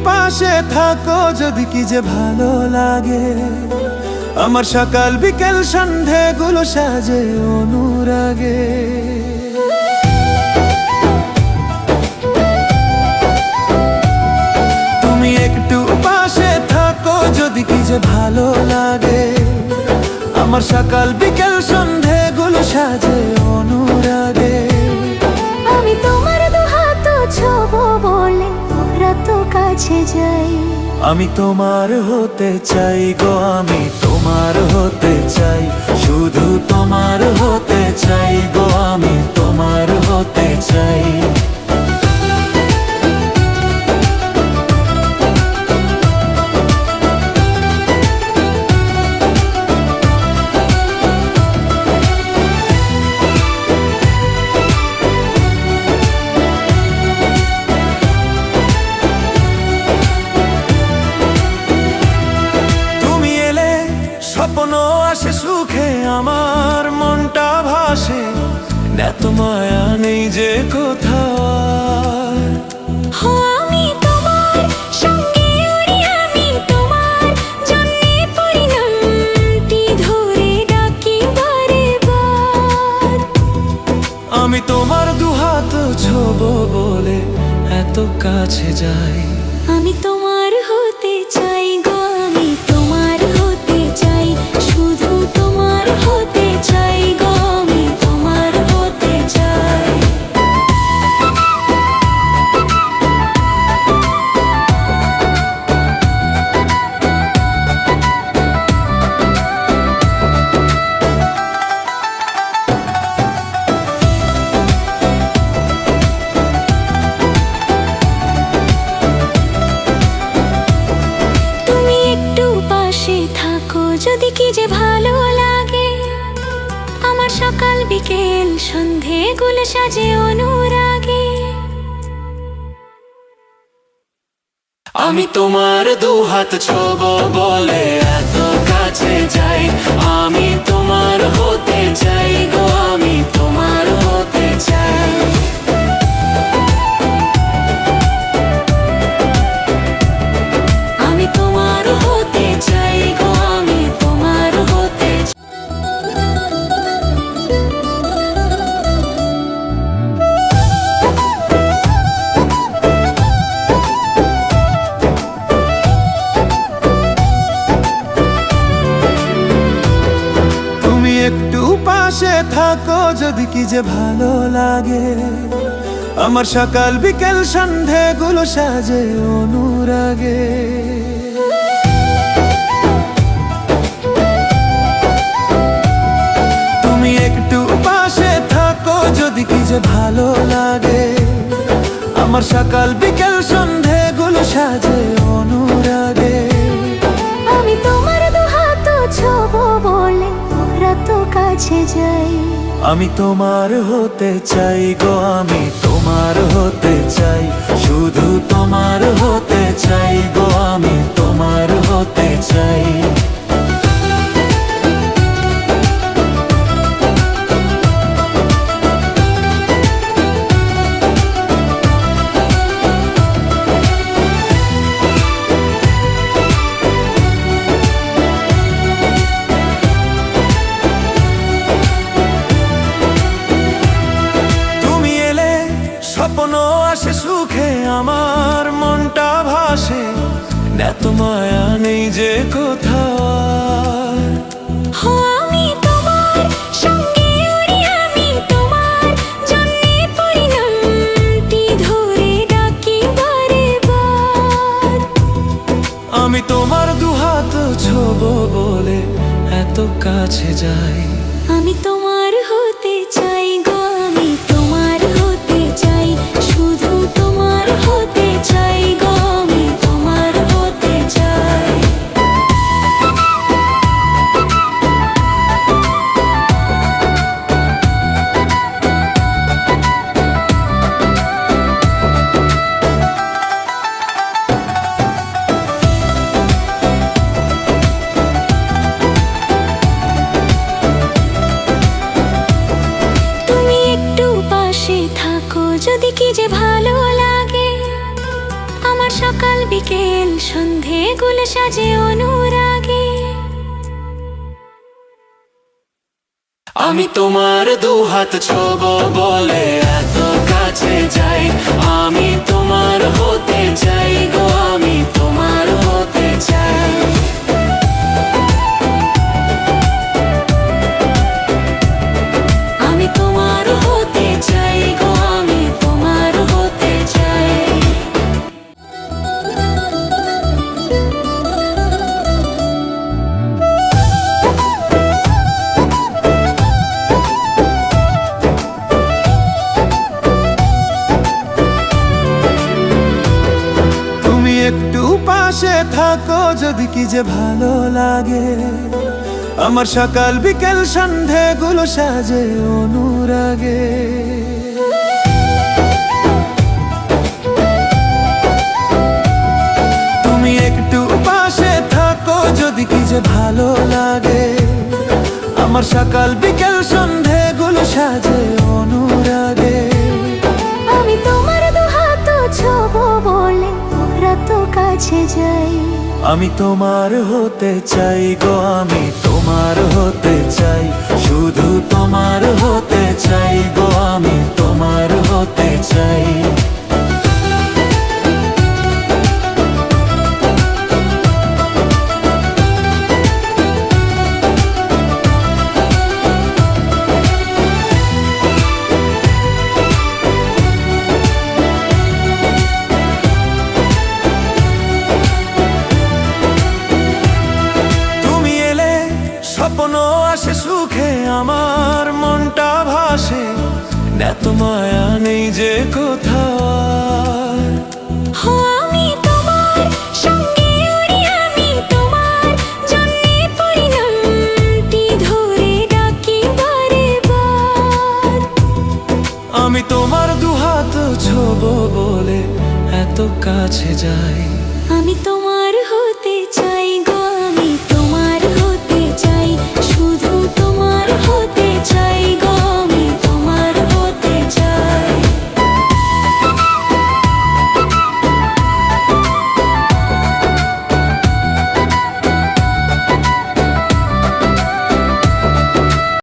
পাশে থাকো যদি কি যে ভালো লাগে। আমার সকাল বিকেল সন্ধেগুলো সাজে অনুরাগে। তুমি একটু পাশে থাকো যদি কি যে ভালো লাগে। আমার সকাল বিকেল সন্ধেগুলো সাজে অনুরাগে। আমি তোমার দুহাত ছোঁবো বলে রাত কাছে যাই। আমি তোমার হতে চাই গো, আমি তোমার হতে চাই, শুধু তোমার হতে চাই গো, আমি তোমার হতে চাই। স্বপ্ন আসে সুখে আমার মনটা ভাসে, এত মায়া নেই যে কোথাও। আমি তোমার সঙ্গে উড়ি, আমি তোমার জন্যে পরিণামটি ধরে ডাকি বারে বার। আমি তোমার দুহাত ছোঁবো বলে এত কাছে যাই। আমি তোমার হতে চাই গো, আমি তোমার হতে চাই, শুধু তোমার হতে চাই গো, আমি তোমার হতে চাই। তুমি একটু পাশে থাকো যদি কি যে ভালো লাগে। আমার সকাল বিকেল সন্ধেগুলো সাজে অনুরাগে। আমি তোমার দুহাত ছোঁবো বলে এত কাছে যাই। আমি তোমার হতে চাই গো, আমি তোমার হতে চাই। আমি তোমার হতে চাই গো, আমি তোমার হতে চাই। তুমি একটু পাশে থাকো যদি কি যে ভালো লাগে। আমার সকাল বিকেল সন্ধেগুলো সাজে অনুরাগে। তুমি একটু পাশে থাকো যদি কি যে ভালো লাগে। আমার সকাল বিকেল সন্ধেগুলো সাজে অনুরাগে। আমি তোমার দুহাত ছোঁবো বলে রাত কাছে যাই। আমি তোমার হতে চাই গো, আমি তোমার হতে চাই, শুধু তোমার হতে চাই গো, আমি তোমার হতে চাই। স্বপ্ন আসে সুখে আমার মনটা ভাসে, এত মায়া নেই যে কোথাও। আমি তোমার সঙ্গে উড়ি, আমি তোমার জন্যে পরিণামটি ধরে ডাকি বারে বার। আমি তোমার দুহাত ছোঁবো বলে এত কাছে যাই। আমি তোমার হতে চাই গো, আমি তোমার হতে চাই, শুধু তোমার হতে চাই গো, আমি তোমার হতে চাই। বিকেল সন্ধেগুলো সাজে অনুরাগে। আমি তোমার দুহাত ছোবো বলে এত কাছে যাই, আমি তোমার হতে চাই গো, আমি তোমার হতে চাই। আমি তোমার হতে চাই গো, আমি তোমার হতে চাই। তুমি একটু পাশে থাকো যদি কি যে ভালো লাগে, আমার সকাল বিকেল সন্ধেগুলো সাজে অনুরাগে। তুমি একটু পাশে থাকো যদি কি যে ভালো লাগে, আমার সকাল বিকেল সন্ধেগুলো সাজে অনুরাগে। আমি তোমার দুহাত ছোবো বলে তোমরা তো কাছে যাই। আমি তোমার হতে চাই গো, আমি তোমার হতে চাই, শুধু তোমার হতে চাই গো, আমি তোমার হতে চাই। স্বপ্ন আসে সুখে আমার মনটা ভাসে, এত মায়া নেই যে কোথাও আর। আমি তোমার সঙ্গে উড়ি, আমি তোমার জন্যে পরিণামটি ধরে ডাকি বারে বার। আমি তোমার দুহাত ছোবো বলে এত কাছে যাই, আমি তো